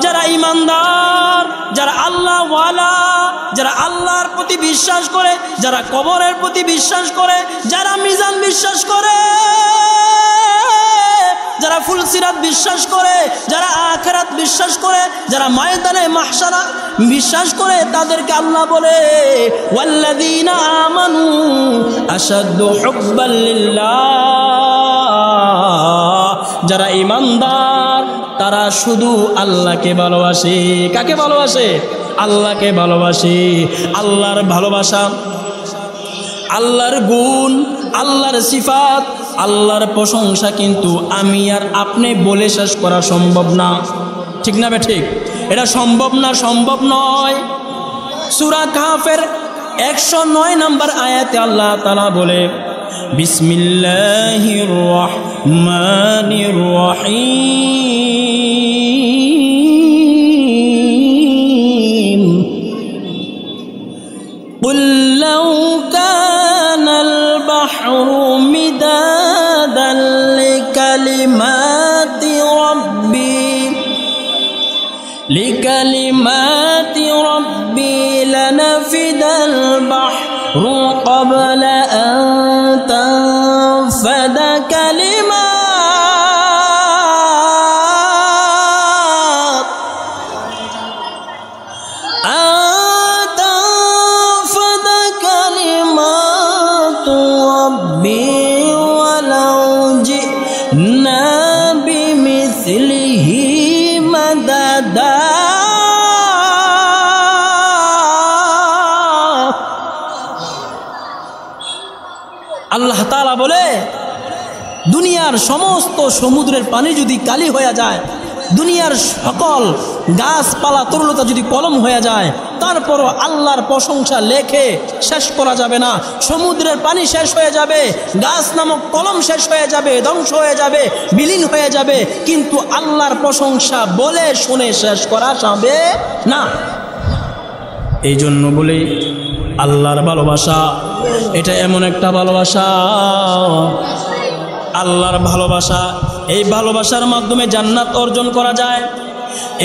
যারা ঈমানদার, যারা আল্লাহওয়ালা, যারা আল্লাহর প্রতি বিশ্বাস করে, যারা কবরের প্রতি বিশ্বাস করে, যারা মিজান বিশ্বাস করে, যারা ফুলসিরাত বিশ্বাস করে, যারা আখিরাত বিশ্বাস করে, যারা ময়দানে মাহশার বিশ্বাস করে, তাদেরকে আল্লাহ বলে ওয়াল্লাযীনা আমানু আশাদ্দু হুব্বান লিল্লাহ। যারা ঈমানদার তারা শুধু আল্লাহকে ভালোবাসে। কাকে ভালোবাসে? আল্লাহকে ভালোবাসে। আল্লাহর ভালোবাসা, আল্লাহর গুণ, আল্লাহর সিফাত, আল্লাহর প্রশংসা কিন্তু আমি আর আপনি বলে শেষ করা সম্ভব না। ঠিক না বে ঠিক? এটা সম্ভব না, সম্ভব নয়। সূরা কাহফের 109 নম্বর আয়াতে আল্লাহ তাআলা বলে বিসমিল্লাহির রহমানির রহিম কুল লাউ কানাল বাহরু মিদাদান লিকালিমাতি রব্বি লানাফিদাল বাহরু ক্বাবলা আন তানফাদা কালিমাতু রব্বি ওয়ালাউ জি'না বিমিসলিহি মাদাদা। আল্লাহ তাআলা বলে দুনিয়ার সমস্ত সমুদ্রের পানি যদি কালি হয়ে যায়, দুনিয়ার সকল গাছপালা তরুলতা যদি কলম হয়ে যায়, তারপরও আল্লাহর প্রশংসা লেখে শেষ করা যাবে না। সমুদ্রের পানি শেষ হয়ে যাবে, গাছ নামক কলম শেষ হয়ে যাবে, ধ্বংস হয়ে যাবে, বিলীন হয়ে যাবে, কিন্তু আল্লাহর প্রশংসা বলে শুনে শেষ করা যাবে না। এই জন্য বলি আল্লাহর ভালোবাসা এটা এমন একটা ভালোবাসা, আল্লাহর ভালোবাসা, এই ভালোবাসার মাধ্যমে জান্নাত অর্জন করা যায়,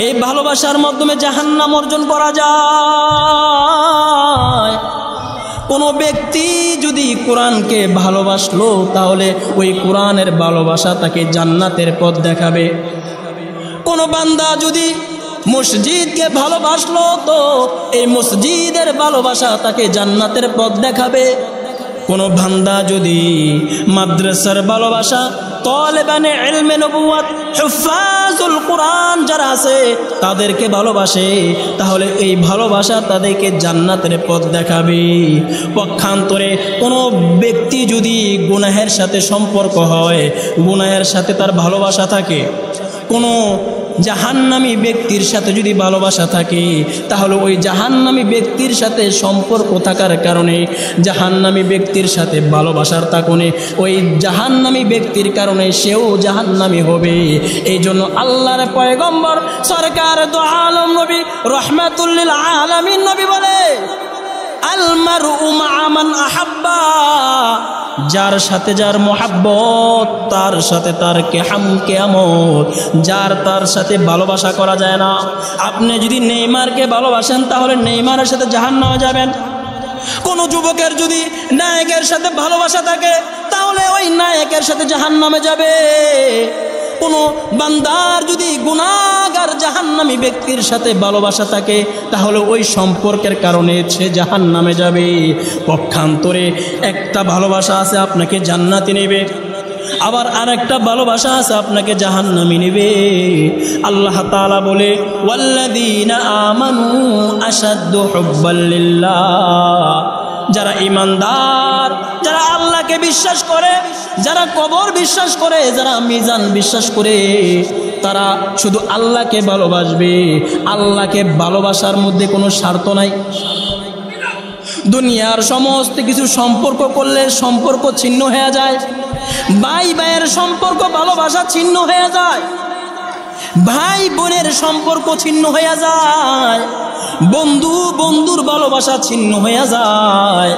এই ভালোবাসার মাধ্যমে জাহান্নাম অর্জন করা যায়। কোনো ব্যক্তি যদি কোরআনকে ভালোবাসলো তাহলে ওই কোরআনের ভালোবাসা তাকে জান্নাতের পথ দেখাবে। কোনো বান্দা যদি মসজিদকে ভালোবাসলো তো এই মসজিদের ভালোবাসা তাকে জান্নাতের পথ দেখাবে। কোনো বান্দা যদি মাদ্রাসার ভালোবাসা, তালেবানে ইলমে নবুয়ত, হুফাজুল কোরআন যারা আছে তাদেরকে ভালোবাসে, তাহলে এই ভালোবাসা তাদেরকে জান্নাতের পথ দেখাবে। পক্ষান্তরে কোনো ব্যক্তি যদি গুনাহের সাথে সম্পর্ক হয়, গুনাহের সাথে তার ভালোবাসা থাকে, কোনো জাহান্নামী ব্যক্তির সাথে যদি ভালোবাসা থাকে, তাহলে ওই জাহান্নামী ব্যক্তির সাথে সম্পর্ক থাকার কারণে, জাহান্নামী ব্যক্তির সাথে ভালোবাসার কারণে ওই জাহান্নামী ব্যক্তির কারণে সেও জাহান্নামী হবে। এই জন্য আল্লাহর পয়গম্বর সরকার দো আলম নবী রহমাতুল লিল আলামিন নবী বলে আল মারউ মা মান আহাব্বা, যার সাথে যার মোহাব্বত তার সাথে তার কিয়ামত, যার তার সাথে ভালোবাসা করা যায় না। আপনি যদি নেইমারকে ভালোবাসেন তাহলে নেইমারের সাথে জাহান্নামে যাবেন। কোনো যুবকের যদি নায়কের সাথে ভালোবাসা থাকে তাহলে ওই নায়কের সাথে জাহান্নামে যাবে। কোনো বান্দার যদি গুনাহগার জাহান্নামী ব্যক্তির সাথে ভালোবাসা থাকে তাহলে ওই সম্পর্কের কারণে সে জাহান্নামে যাবে। পক্ষান্তরে একটা ভালোবাসা আছে আপনাকে জান্নাতে নেবে, আবার আরেকটা ভালোবাসা আছে আপনাকে জাহান্নামে নেবে। আল্লাহ তাআলা বলে ওয়াল্লাযীনা আমানু আশাদ্দু হুব্বান লিল্লাহ। যারা ঈমানদার, যারা আল্লাহকে বিশ্বাস করে, যারা কবর বিশ্বাস করে, যারা মিজান বিশ্বাস করে, তারা শুধু আল্লাহকে ভালোবাসবে। আল্লাহকে ভালোবাসার মধ্যে কোনো স্বার্থ নাই। দুনিয়ার সমস্ত কিছু সম্পর্ক করলে সম্পর্ক ছিন্ন হয়ে যায়। ভাই ভাইয়ের সম্পর্ক ভালোবাসা ছিন্ন হয়ে যায়, ভাই বোনের সম্পর্ক ছিন্ন হয়ে যায়, বন্ধু বন্ধুর ভালোবাসা ছিন্ন হয়ে যায়।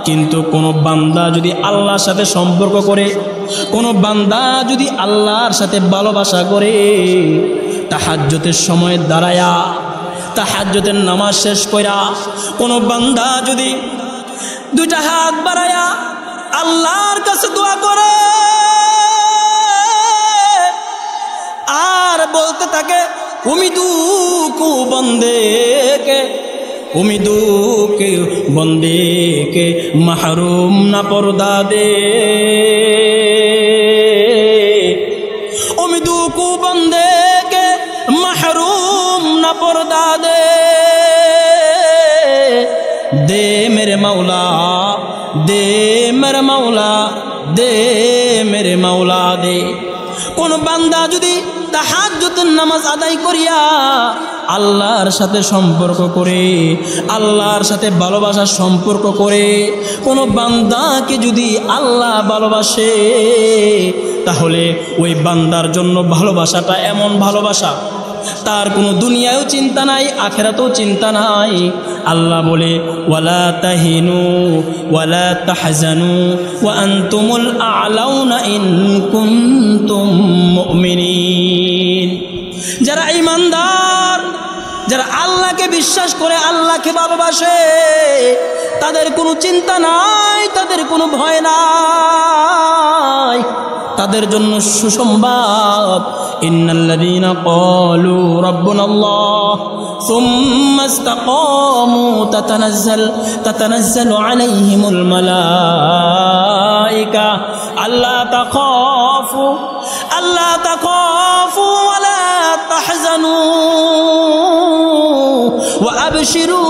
কিন্তু কোনো বান্দা যদি আল্লাহর সাথে সম্পর্ক করে, কোনো বান্দা যদি আল্লাহর সাথে ভালোবাসা করে, তাহাজ্জুদের সময় দাঁড়ায়া তাহাজ্জুদের নামাজ শেষ কইরা কোনো বান্দা যদি দুইটা হাত বাড়ায়া আল্লাহর কাছে দোয়া করে আর বলতে থাকে উমিদু কু বন্দে के महरूम ना पर्दा दे उम्मीदों को बंदे के महरूम ना पर्दा दे मेरे मौला दे मेरे मौला दे मेरे मौला दे। কোন বান্দা যদি তাহাজ্জুদের নামাজ আদায় করিয়া আল্লাহর সাথে সম্পর্ক করে আল্লাহর সাথে ভালোবাসার সম্পর্ক করে কোন বান্দাকে যদি আল্লাহ ভালোবাসে তাহলে ওই বান্দার জন্য ভালোবাসাটা এমন ভালোবাসা তার কোনো দুনিয়ায়ও চিন্তা নাই আখিরাতেও চিন্তা নাই। আল্লাহ বলে ওয়ালা তাহিনু ওয়ালা তাহজানু ওয়া আনতুমুল আ'লাউনা ইন কুনতুম মুমিনিন। যারা ঈমানদার, যারা আল্লাহকে বিশ্বাস করে আল্লাহকে ভালোবাসে তাদের কোনো চিন্তা নাই, তাদের কোনো ভয় নাই, তাদের জন্য সুসংবাদ। ইন্নাল্লাযীনা ক্বালু রাব্বুনাল্লাহ সুম্মা ইসতাকামু তাতানাজ্জালু আলাইহিমুল মালায়েকা আল্লা তাখাফু ওয়া লা তাহজানু ওয়া আবশিরু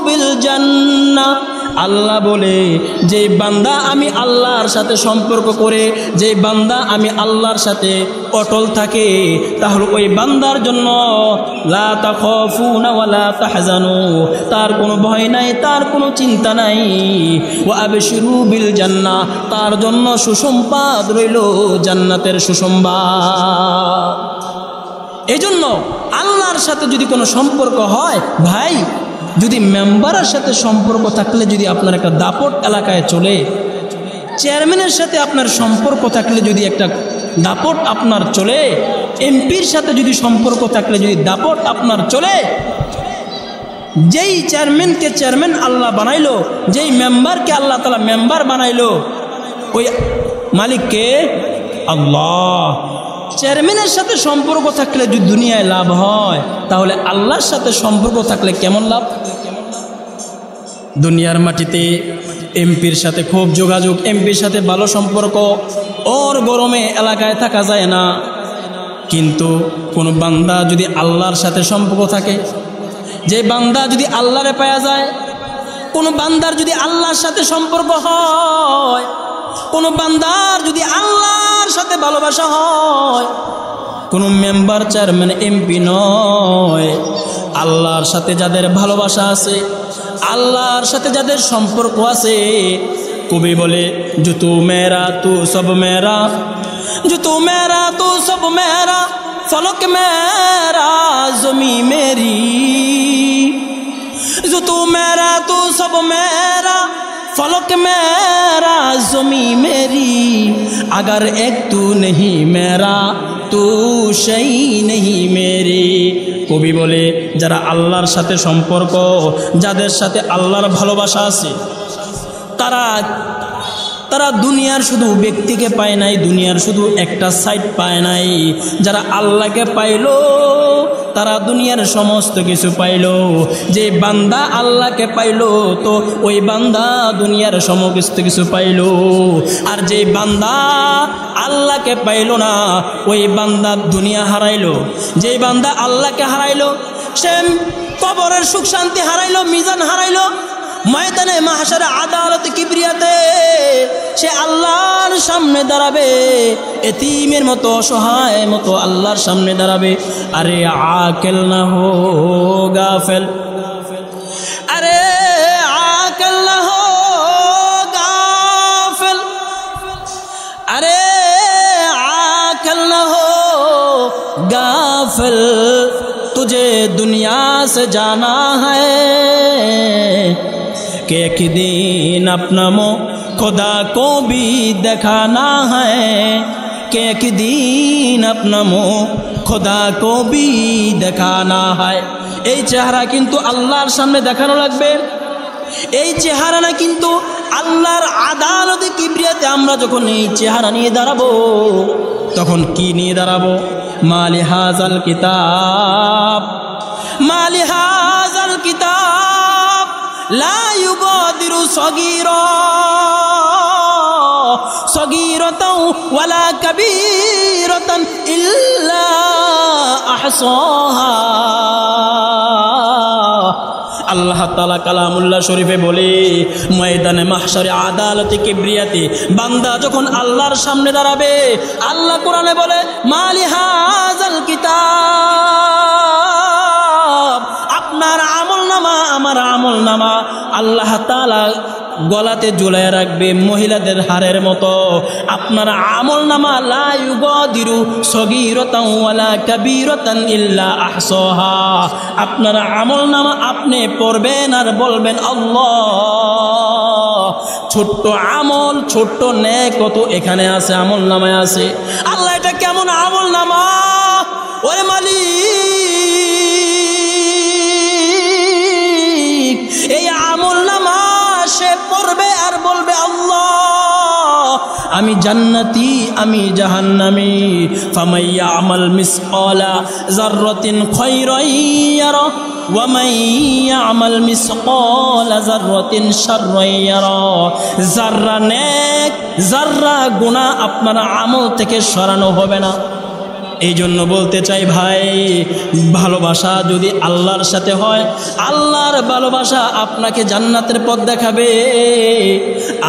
বিল জান্নাহ। আল্লাহ বলে যে বান্দা আমি আল্লাহর সাথে সম্পর্ক করে যে বান্দা আমি আল্লাহর সাথে অটল থাকে তাহলে ওই বান্দার জন্য লা তাখাফুনা ওয়া লা তাহজানু, তার কোনো ভয় নাই, তার কোনো চিন্তা নাই। ওয়া আবশিরু বিল জান্নাহ, তার জন্য সুসংবাদ রইল জান্নাতের সুসংবাদ। এজন্য আল্লাহর সাথে যদি কোনো সম্পর্ক হয় ভাই, যদি মেম্বারের সাথে সম্পর্ক থাকলে যদি আপনার একটা দাপট এলাকায় চলে, চেয়ারম্যানের সাথে আপনার সম্পর্ক থাকলে যদি একটা দাপট আপনার চলে, এমপির সাথে যদি সম্পর্ক থাকলে যদি দাপট আপনার চলে, যেই চেয়ারম্যানকে চেয়ারম্যান আল্লাহ বানাইলো, যেই মেম্বারকে আল্লাহ তাআলা মেম্বার বানাইলো, ওই মালিককে আল্লাহ। চেয়ারম্যানের সাথে সম্পর্ক থাকলে যদি দুনিয়ায় লাভ হয় তাহলে আল্লাহর সাথে সম্পর্ক থাকলে কেমন লাভ? দুনিয়ার মাটিতে এমপির সাথে খুব যোগাযোগ, এমপির সাথে ভালো সম্পর্ক, ওর গরমে এলাকায় থাকা যায় না। কিন্তু কোনো বান্দা যদি আল্লাহর সাথে সম্পর্ক থাকে, যে বান্দা যদি আল্লাহরে পাওয়া যায়, কোনো বান্দার যদি আল্লাহর সাথে সম্পর্ক হয়, কোনো বান্দার যদি আল্লাহর সাথে ভালোবাসা হয়, কোনো মেম্বার চেয়ারম্যান এমপি নয়, আল্লাহর সাথে যাদের ভালোবাসা আছে, আল্লাহর সাথে যাদের সম্পর্ক আছে, কবি বলে जो तू मेरा तू सब मेरा, जो तू मेरा तू सब मेरा, फलक मेरा ज़मीं मेरी, जो तू मेरा तू सब मेरा, फलक मेरा ज़मीं मेरी, अगर एक तू नहीं मेरा तू शै नहीं मेरी। কবি বলে যারা আল্লাহর সাথে সম্পর্ক, যাদের সাথে আল্লাহর ভালোবাসা আছে, তারা দুনিয়ার শুধু ব্যক্তিকে পায় নাই, দুনিয়ার শুধু একটা সাইড পায় নাই। যারা আল্লাহকে পাইলো তারা দুনিয়ার সমস্ত কিছু পাইলো। যে বান্দা আল্লাহকে পাইলো তো ওই বান্দা দুনিয়ার সমস্ত কিছু পাইলো। আর যে বান্দা আল্লাহকে পাইলো না ওই বান্দা দুনিয়া হারাইলো। যে বান্দা আল্লাহকে হারাইলো সে কবরের সুখ শান্তি হারাইলো, মিজান হারাইলো, ময়দানে মাহশারে আদালতে কিবরিয়াতে সে আল্লাহর সামনে দাঁড়াবে, এতিমের মতো অসহায় মতো আল্লাহর সামনে দাঁড়াবে। আরে আকেল না হো গাফেল, আরে আকেল না হো গাফেল, আরে আকেল না হো গাফেল, तुझे दुनिया से जाना है कि एक दिन अपना मुँह खुदा को भी दिखाना है, कि एक दिन अपना मुँह खुदा को भी देखाना है। এই চেহারা কিন্তু আল্লাহর সামনে দেখানো লাগবে। এই চেহারা না কিন্তু আল্লাহর আদালতে কিবরিয়াতে আমরা যখন এই চেহারা নিয়ে দাঁড়াবো তখন কি নিয়ে দাঁড়াবো? মালি হাযাল কিতাব, মালি হাযাল কিতাব লা ইউগাদিরু সগীরাতাও ওয়ালা কাবীরাতান ইল্লা আহসাহা। আল্লাহ তাআলা কালামুল্লাহ শরীফে বলে, ময়দানে মাহশারে আদালতে কিবরিয়াতে বান্দা যখন আল্লাহর সামনে দাঁড়াবে, আল্লাহ কোরআনে বলে মালি হাযাল কিতাব, আপনার আমলনামা আমার আমলনামা আল্লাহ তাআলা গলাতে ঝুলায় রাখবে মহিলাদের হারের মতো। আপনার আমলনামা লা ইউগাদিরু সগীরাতান ওয়ালা কাবীরাতান ইল্লা আহসাহা। আপনার আমলনামা আপনি পড়বেন আর বলবেন আল্লাহ, ছোট্ট আমল ছোট্ট নেক কত এখানে আছে, আমলনামায় আছে। আল্লাহ এটা কেমন আমলনামা? ওরে মালিক, এই আমলনামা সে পড়বে আর বলবে আল্লাহ আমি জান্নাতি আমি জাহান্নামী। ফামান ইয়ামাল মিসকালা যাররাতিন খায়রান ইয়ারা ওয়া মান ইয়ামাল মিসকালা যাররাতিন শাররান ইয়ারা। যাররা নেক যাররা গুনাহ আপনার আমল থেকে সরানো হবে না। এই জন্য বলতে চাই ভাই, ভালোবাসা যদি আল্লাহর সাথে হয়, আল্লাহর ভালোবাসা আপনাকে জান্নাতের পথ দেখাবে।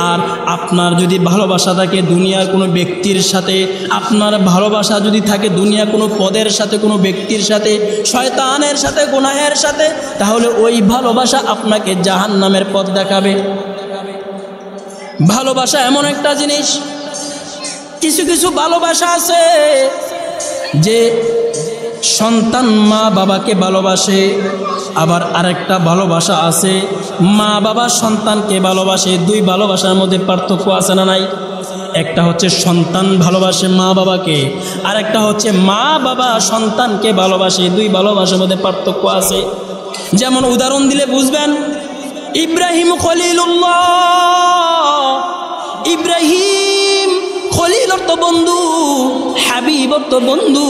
আর আপনার যদি ভালোবাসা থাকে দুনিয়ার কোনো ব্যক্তির সাথে, আপনার ভালোবাসা যদি থাকে দুনিয়া কোনো পদের সাথে, কোনো ব্যক্তির সাথে, শয়তানের সাথে, গুনাহের সাথে, তাহলে ওই ভালোবাসা আপনাকে জাহান্নামের পথ দেখাবে। ভালোবাসা এমন একটা জিনিস, কিছু কিছু ভালোবাসা আছে যে সন্তান মা বাবাকে ভালোবাসে, আবার আরেকটা ভালোবাসা আছে মা বাবা সন্তানকে ভালোবাসে। দুই ভালোবাসার মধ্যে পার্থক্য আছে না নাই? একটা হচ্ছে সন্তান ভালোবাসে মা বাবাকে, আর একটা হচ্ছে মা বাবা সন্তানকে ভালোবাসে। দুই ভালোবাসার মধ্যে পার্থক্য আছে। যেমন উদাহরণ দিলে বুঝবেন, ইব্রাহিম খলিলুল্লাহ, ইব্রাহিম খলিল অর্থ বন্ধু, হাবিব অর্থ বন্ধু।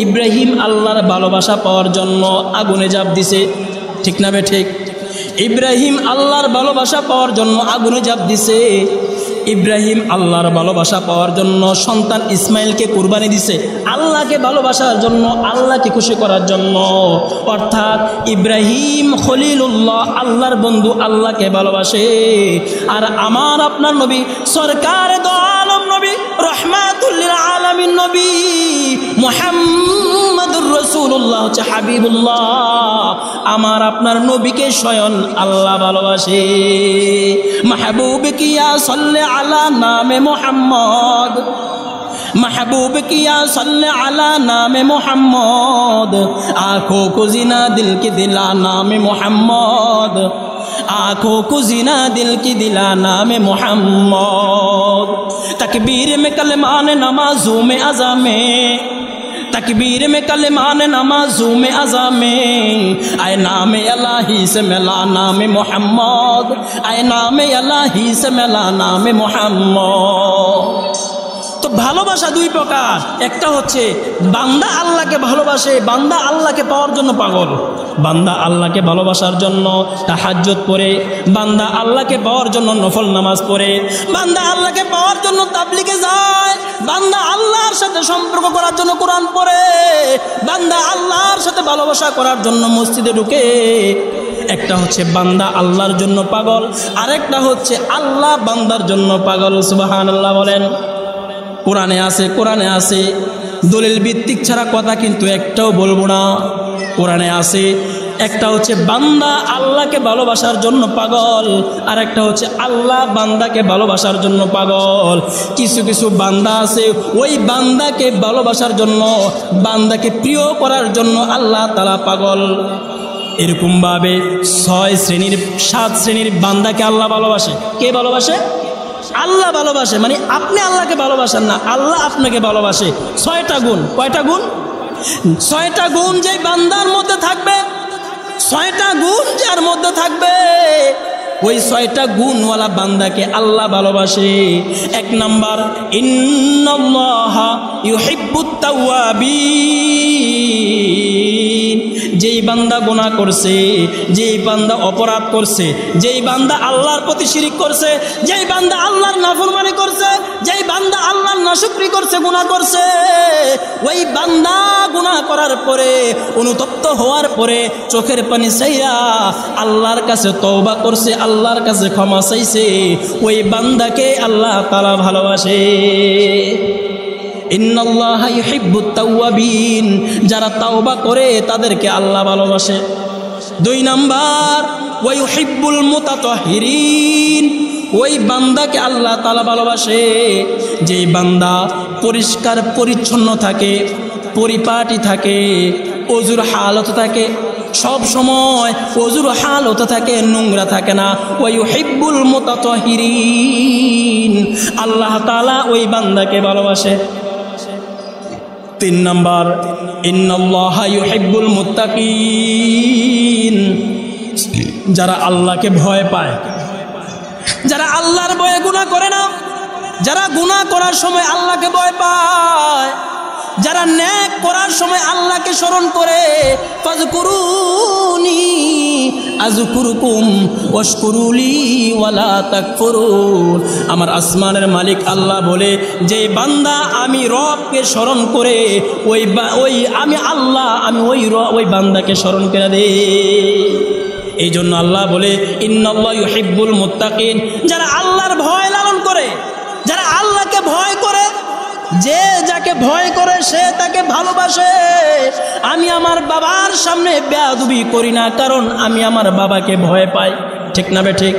ইব্রাহিম আল্লাহর ভালোবাসা পাওয়ার জন্য আগুনে ঝাঁপ দিছে, ঠিক না বে ঠিক? ইব্রাহিম আল্লাহর ভালোবাসা পাওয়ার জন্য আগুনে ঝাঁপ দিছে। ইব্রাহিম আল্লাহর ভালোবাসা পাওয়ার জন্য সন্তান ইসমাইলকে কুরবানি দিছে, আল্লাহকে ভালোবাসার জন্য, আল্লাহকে খুশি করার জন্য। অর্থাৎ ইব্রাহিম খলিলুল্লাহ, আল্লাহর বন্ধু, আল্লাহকে ভালোবাসে। আর আমার আপনার নবী সরকার দো আলম নবী রহমাতুল লিল আলামিন নবী মুহাম্মদুর রাসূলুল্লাহ হচ্ছে হাবিবুল্লাহ। আমার আপনার নবীকে স্বয়ং আল্লাহ ভালোবাসে। মাহবুব কিয়া সাল্লে আলা নামে মোহাম্মদ, महबूब किया सल्ले अला नाम मोहम्मद, आँखों को जिना दिल की दिला नाम मोहम्मद, आँखों को जिना दिल की दिला नाम मोहम्मद। तकबीर में कलमान नमाजों में अज़ा में, तकबीर में कलमान नमाजों में अज़ा में, आए नाम अल्लाही से मिला नाम मोहम्मद, आए नाम अल्लाही से मिला नाम मोहम्मद। তো ভালোবাসা দুই প্রকার, একটা হচ্ছে বান্দা আল্লাহকে ভালোবাসে, বান্দা আল্লাহকে পাওয়ার জন্য পাগল, বান্দা আল্লাহকে ভালোবাসার জন্য তাহাজ্জুদ পড়ে, বান্দা আল্লাহকে পাওয়ার জন্য নফল নামাজ পড়ে, বান্দা আল্লাহকে পাওয়ার জন্য তাবলিগে যায়, বান্দা আল্লাহর সাথে সম্পর্ক করার জন্য কোরআন পড়ে, বান্দা আল্লাহর সাথে ভালোবাসা করার জন্য মসজিদে ঢুকে। একটা হচ্ছে বান্দা আল্লাহর জন্য পাগল, আরেকটা হচ্ছে আল্লাহ বান্দার জন্য পাগল। সুবহানাল্লাহ বলেন। কোরআনে আছে, কোরআনে আছে, দলিল ভিত্তিক ছাড়া কথা কিন্তু একটাও বলবো না। কোরআনে আছে, একটা হচ্ছে বান্দা আল্লাহকে ভালোবাসার জন্য পাগল, আর একটা হচ্ছে আল্লাহ বান্দাকে ভালোবাসার জন্য পাগল। কিছু কিছু বান্দা আছে ওই বান্দাকে ভালোবাসার জন্য, বান্দাকে প্রিয় করার জন্য আল্লাহ তাআলা পাগল। এরকমভাবে 6 শ্রেণীর 7 শ্রেণীর বান্দাকে আল্লাহ ভালোবাসে। কে ভালোবাসে? আল্লাহ ভালোবাসে, মানে আপনি আল্লাহকে ভালোবাসেন না, আল্লাহ আপনাকে ভালোবাসে। 6টা গুণ। কয়টা গুণ? 6টা গুণ যে বান্দার মধ্যে থাকবে, 6টা গুণ যার মধ্যে থাকবে, ওই 6টা গুণওয়ালা বান্দাকে আল্লাহ ভালোবাসে। 1 নাম্বার, ইন্নাল্লাহা ইউহিব্বুত তাওয়াবিন। যেই বান্দা গুনাহ করছে, যেই বান্দা অপরাধ করছে, যেই বান্দা আল্লাহর প্রতি শিরিক করছে, যেই বান্দা আল্লাহর নাফরমানি করছে, যেই বান্দা আল্লাহর নাশুকরি করছে, গুনাহ করছে, ওই বান্দা গুনাহ করার পরে, অনুতপ্ত হওয়ার পরে চোখের পানি ছাইরা আল্লাহর কাছে তওবা করছে, আল্লাহর কাছে ক্ষমা চাইছে, ওই বান্দাকে আল্লাহ তাআলা ভালোবাসে। ইন্নাল্লাহা ইউহিব্বুত তাওয়াবিন। যারা তাওবা করে তাদেরকে আল্লাহ ভালোবাসে। 2 নাম্বার, ওয়া ইউহিব্বুল মুতাতাহহিরিন। ওই বান্দাকে আল্লাহ তাআলা ভালোবাসে যেই বান্দা পরিষ্কার পরিচ্ছন্ন থাকে, পরিপাটি থাকে, ওযুর হালত থাকে, সব সময় ওযুর হালত থাকে, নোংরা থাকে না। ওয়া ইউহিব্বুল মুতাতাহহিরিন। আল্লাহ তাআলা ওই বান্দাকে ভালোবাসে। 3 নাম্বার, ইন্নাল্লাহা ইউহিব্বুল মুত্তাকিন। যারা আল্লাহকে ভয় পায়, যারা আল্লাহর ভয়ে গুনাহ করে না, যারা গুনাহ করার সময় আল্লাহকে ভয় পায়, যারা নেক করার সময় আল্লাহকে স্মরণ করে, ফাযকুরুনি আযকুরুকুম ওয়াশকুরুলি ওয়ালা তাকফুরুন। আমার আসমানের মালিক আল্লাহ বলে, যে বান্দা আমি রবকে স্মরণ করে, ওই আমি আল্লাহ, আমি ওই বান্দাকে স্মরণ করে দেই। এই জন্য আল্লাহ বলে, ইন্নাল্লাহা ইউহিব্বুল মুত্তাকিন। যারা আল্লাহর ভয় লালন করে, যারা আল্লাহকে ভয় করে, যে যাকে ভয় করে সে তাকে ভালোবাসে। আমি আমার বাবার সামনে বেয়াদবি করি না, কারণ আমি আমার বাবাকে ভয় পাই। ঠিক না বে ঠিক?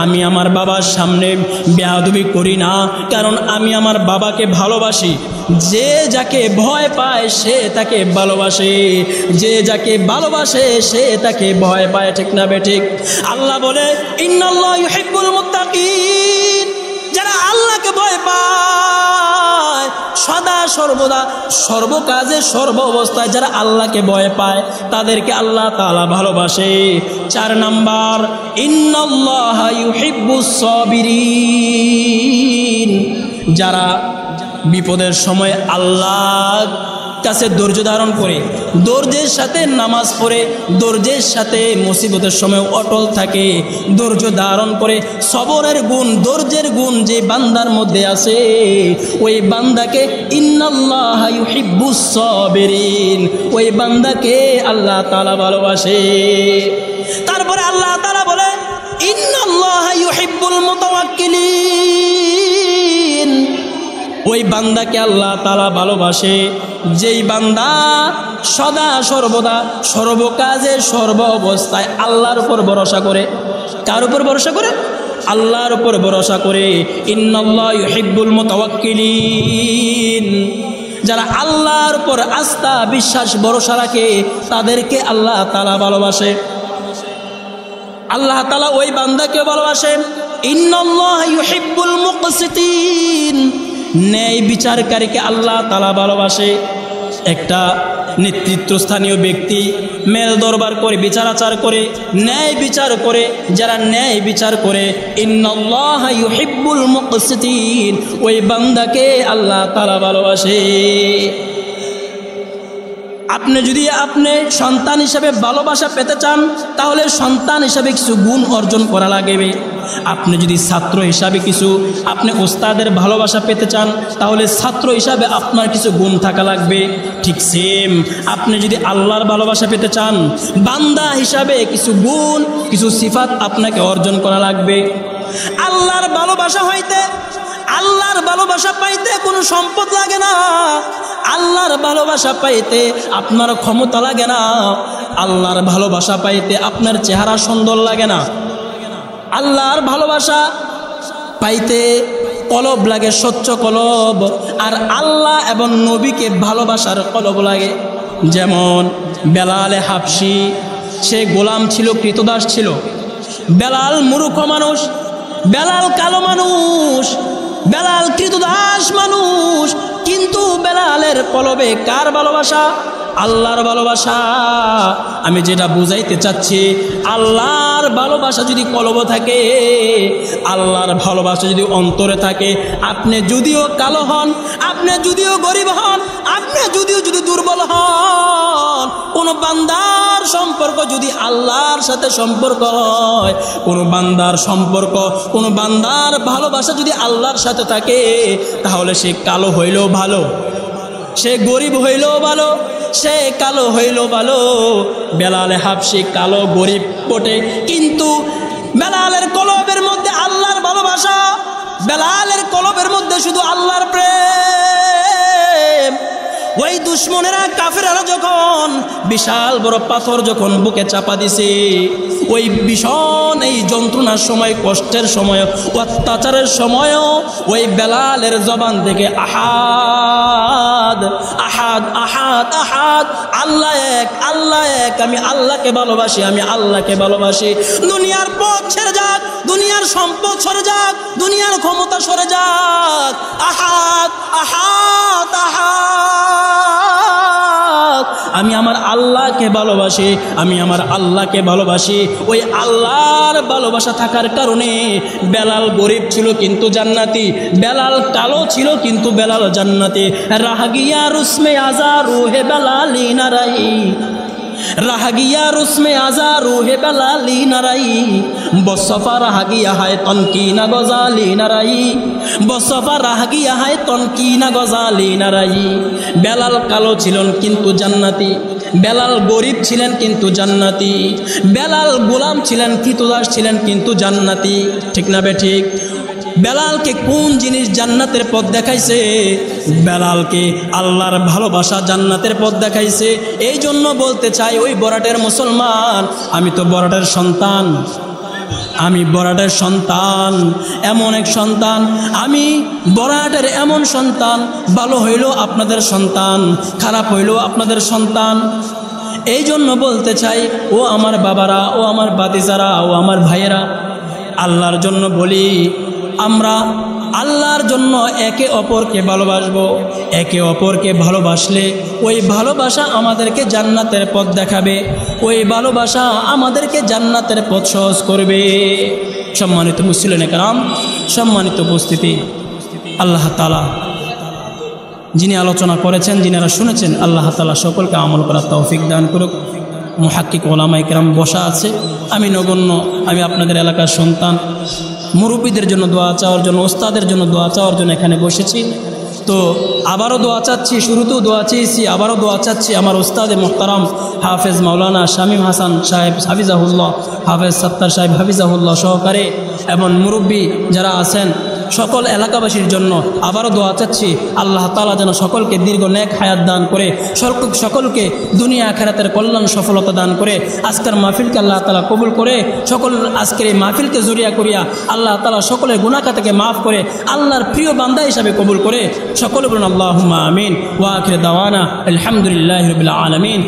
আমি আমার বাবার সামনে বেয়াদবি করি না, কারণ আমি আমার বাবাকে ভালোবাসি। যে যাকে ভয় পায় সে তাকে ভালোবাসে, যে যাকে ভালোবাসে সে তাকে ভয় পায়। ঠিক না বে ঠিক? আল্লাহ বলে, ইন্নাল্লাহা ইউহিব্বুল মুত্তাকিন। যারা আল্লাহকে ভয় পায়, সদা সর্বদা সর্বকাজে সর্ব অবস্থায় যারা আল্লাহকে ভয় পায়, তাদেরকে আল্লাহ তাআলা ভালোবাসে। 4 নাম্বার, ইন্নাল্লাহা ইউহিব্বুস সাবিরিন। যারা বিপদের সময় আল্লাহর কাছে ধৈর্য ধারণ করে, ধৈর্যের সাথে নামাজ পড়ে, ধৈর্যের সাথে মুসিবতের সময় অটল থাকে, ধৈর্য ধারণ করে, সবরের গুণ, ধৈর্যের গুণ যে বান্দার মধ্যে আছে, ওই বান্দাকে ইন্নাল্লাহা ইউহিব্বুস সাবিরিন, ওই বান্দাকে আল্লাহ তাআলা ভালোবাসে। তারপরে আল্লাহ তাআলা বলে, ইন্নাল্লাহা ইউহিব্বুল মুতাওয়াক্কিলিন। ওই বান্দাকে আল্লাহ তাআলা ভালোবাসে যেই বান্দা সদা সর্বদা সর্বকাজে সর্ব অবস্থায় আল্লাহর উপর ভরসা করে। কার উপর ভরসা করে? আল্লাহর উপর ভরসা করে। ইন্নাল্লাহা ইউহিব্বুল মুতাওয়াক্কিলিন। যারা আল্লাহর উপর আস্থা বিশ্বাস ভরসা রাখে তাদেরকে আল্লাহ তাআলা ভালোবাসে। আল্লাহ তাআলা ওই বান্দাকে ভালোবাসে। ইন্নাল্লাহা ইউহিব্বুল মুকসিতিন। ন্যায় বিচারকারীকে আল্লাহ তাআলা ভালোবাসে। একটা নেতৃত্বস্থানীয় ব্যক্তি মেল দরবার করে বিচার আচার করে, ন্যায় বিচার করে, যারা ন্যায় বিচার করে, ইন্নাল্লাহা ইউহিব্বুল মুকসিতিন, ওই বান্দাকে আল্লাহ তাআলা ভালোবাসে। আপনি যদি আপনি সন্তান হিসাবে ভালোবাসা পেতে চান, তাহলে সন্তান হিসাবে কিছু গুণ অর্জন করা লাগবে। আপনি যদি ছাত্র হিসাবে কিছু, আপনি ওস্তাদের ভালোবাসা পেতে চান, তাহলে ছাত্র হিসাবে আপনার কিছু গুণ থাকা লাগবে। ঠিক সেম, আপনি যদি আল্লাহর ভালোবাসা পেতে চান, বান্দা হিসাবে কিছু গুণ, কিছু সিফাত আপনাকে অর্জন করা লাগবে। আল্লাহর ভালোবাসা হইতে, আল্লাহর ভালোবাসা পাইতে কোনো সম্পদ লাগে না। আল্লাহর ভালোবাসা পাইতে আপনার ক্ষমতা লাগে না। আল্লাহর ভালোবাসা পাইতে আপনার চেহারা সুন্দর লাগে না। আল্লাহর ভালোবাসা পাইতে কলব লাগে, স্বচ্ছ কলব। আর আল্লাহ এবং নবীকে ভালোবাসার কলব লাগে। যেমন বেলাল হাবশি, সে গোলাম ছিল, কৃতদাস ছিল। বেলাল মূর্খ মানুষ, বেলাল কালো মানুষ, বেলাল কৃতদাস মানুষ, কিন্তু বেলালের কলবে কার ভালোবাসা? আল্লাহর ভালোবাসা। আমি যেটা বুঝাইতে চাচ্ছি, আল্লাহর ভালোবাসা যদি কলবে থাকে, আল্লাহর ভালোবাসা যদি অন্তরে থাকে, আপনি যদিও কালো হন, আপনি যদিও গরিব হন, আপনি যদিও দুর্বল হন, কোন বান্দার সম্পর্ক যদি আল্লাহর সাথে সম্পর্ক হয়, কোন বান্দার সম্পর্ক, কোন বান্দার ভালোবাসা যদি আল্লাহর সাথে থাকে, তাহলে সে কালো হইলেও ভালো, সে গরিব হইলেও ভালো, সে কালো হইলেও ভালো। বেলালে হাবশি কালো গরিব বটে, কিন্তু বেলালের কলবের মধ্যে আল্লাহর ভালোবাসা, বেলালের কলবের মধ্যে শুধু আল্লাহর প্রেম। ওই দুশ্মনেরা কাফেররা যখন বিশাল বড় পাথর যখন বুকে চাপা দিছে, ওই ভীষণ এই যন্ত্রণার সময়, কষ্টের সময়, অত্যাচারের সময়ও ওই বেলালের জবান থেকে আহাদ আহাদ আহাদ আহাদ, আল্লাহ এক, আল্লাহ এক, আমি আল্লাহকে ভালোবাসি, আমি আল্লাহকে ভালোবাসি। দুনিয়ার পথ ছেড়ে যাক, দুনিয়ার সম্পদ সরে যাক, দুনিয়ার ক্ষমতা সরে যাক, আহাদ আহাদ আহাদ, আমি আমার আল্লাহকে ভালোবাসি, আমি আমার আল্লাহকে ভালোবাসি। ওই আল্লাহর ভালোবাসা থাকার কারণে বেলাল গরিব ছিল কিন্তু জান্নাতি, বেলাল কালো ছিল কিন্তু বেলাল জান্নাতি। রাহগিয়া রুসমে আজারু হে বেলালি নারাই, রাহগিয়া রুসমে আজারু হে বেলালি নারাই, বসফা রাহগিয়া হায় তনকি না গজালি নারাই, বসফা রাহগিয়া হায় তনকি না গজালি নারাই। বেলাল কালো ছিলেন কিন্তু জান্নাতি, বেলাল গরিব ছিলেন কিন্তু জান্নাতি, বেলাল গোলাম ছিলেন, কৃতদাস ছিলেন কিন্তু জান্নাতি। ঠিক না বে ঠিক? বেলালকে কোন জিনিস জান্নাতের পথ দেখাইছে? বেলালকে আল্লাহর ভালোবাসা জান্নাতের পথ দেখাইছে। এই জন্য বলতে চাই, ওই বরাটের মুসলমান, আমি তো বরাটের সন্তান, আমি বরাটের সন্তান, এমন এক সন্তান, আমি বরাটের এমন সন্তান, ভালো হইল আপনাদের সন্তান, খারাপ হইল আপনাদের সন্তান। এই জন্য বলতে চাই, ও আমার বাবারা, ও আমার বাতিজারা, ও আমার ভাইয়েরা, আল্লাহর জন্য বলি, আমরা আল্লাহর জন্য একে অপরকে ভালোবাসবো। একে অপরকে ভালোবাসলে ওই ভালোবাসা আমাদেরকে জান্নাতের পথ দেখাবে, ওই ভালোবাসা আমাদেরকে জান্নাতের পথ সহজ করবে। সম্মানিত মুসলিম کرام, সম্মানিত উপস্থিতি, আল্লাহ তাআলা যিনি আলোচনা করেছেন, যিনারা শুনেছেন, আল্লাহ তাআলা সকলকে আমল করার তৌফিক দান করুক। মুহাক্কিক ওলামায়ে কেরাম বসা আছে, আমি নগণ্য, আমি আপনাদের এলাকার সন্তান, মুরব্বীদের জন্য দোয়া চাওয়ার জন্য, ওস্তাদের জন্য দোয়া চাওয়ার জন্য এখানে বসেছি। তো আবারও দোয়া চাচ্ছি, শুরুতেও দোয়া চেয়েছি, আবারও দোয়া চাচ্ছি আমার ওস্তাদে মোহতারাম হাফেজ মাওলানা শামীম হাসান সাহেব হাফিজাহুল্লাহ, হাফেজ সত্তার সাহেব হাফিজাহুল্লাহ সহকারে, এবং মুরব্বী যারা আছেন সকল এলাকাবাসীর জন্য আবারও দোয়া চাচ্ছি। আল্লাহ তাআলা যেন সকলকে দীর্ঘ নেক হায়াত দান করে, সকলকে দুনিয়া আখিরাতের কল্যাণ সফলতা দান করে, আজকের মাহফিলকে আল্লাহ তাআলা কবুল করে, সকল আজকের এই মাহফিলকে জড়িয়া করিয়া আল্লাহ তাআলা সকলের গুনাহ খাতাকে মাফ করে আল্লাহর প্রিয় বান্দা হিসাবে কবুল করে। সকলে বলুন আল্লাহুম্মা আমিন। ওয়া আখির দাওয়ানা আলহামদুলিল্লাহি রাব্বিল আলামিন।